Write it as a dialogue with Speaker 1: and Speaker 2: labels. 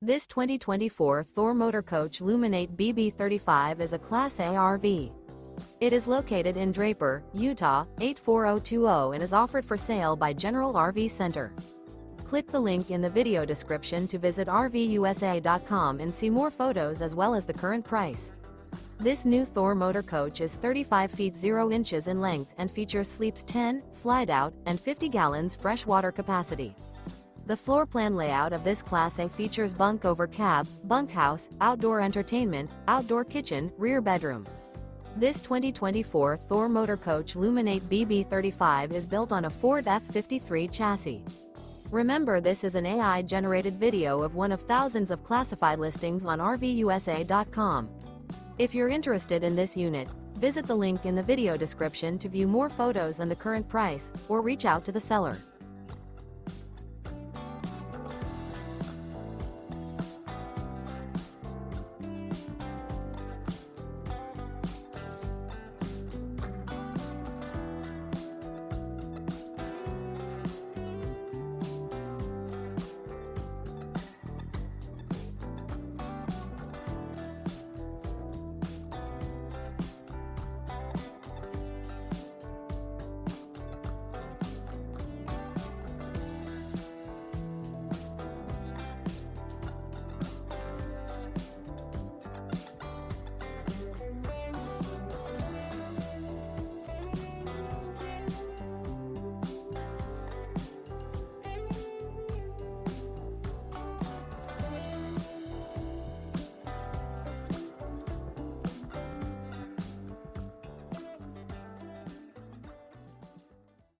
Speaker 1: This 2024 Thor Motor Coach Luminate BB35 is a Class A RV. It is located in Draper, Utah, 84020 and is offered for sale by General RV Center. Click the link in the video description to visit RVUSA.com and see more photos as well as the current price. This new Thor Motor Coach is 35 feet 0 inches in length and features sleeps 10, slide-out, and 50 gallons fresh water capacity. The floor plan layout of this Class A features bunk over cab, bunkhouse, outdoor entertainment, outdoor kitchen, rear bedroom. This 2024 Thor Motor Coach Luminate BB35 is built on a Ford F53 chassis. Remember, this is an AI-generated video of one of thousands of classified listings on RVUSA.com. If you're interested in this unit, visit the link in the video description to view more photos and the current price, or reach out to the seller.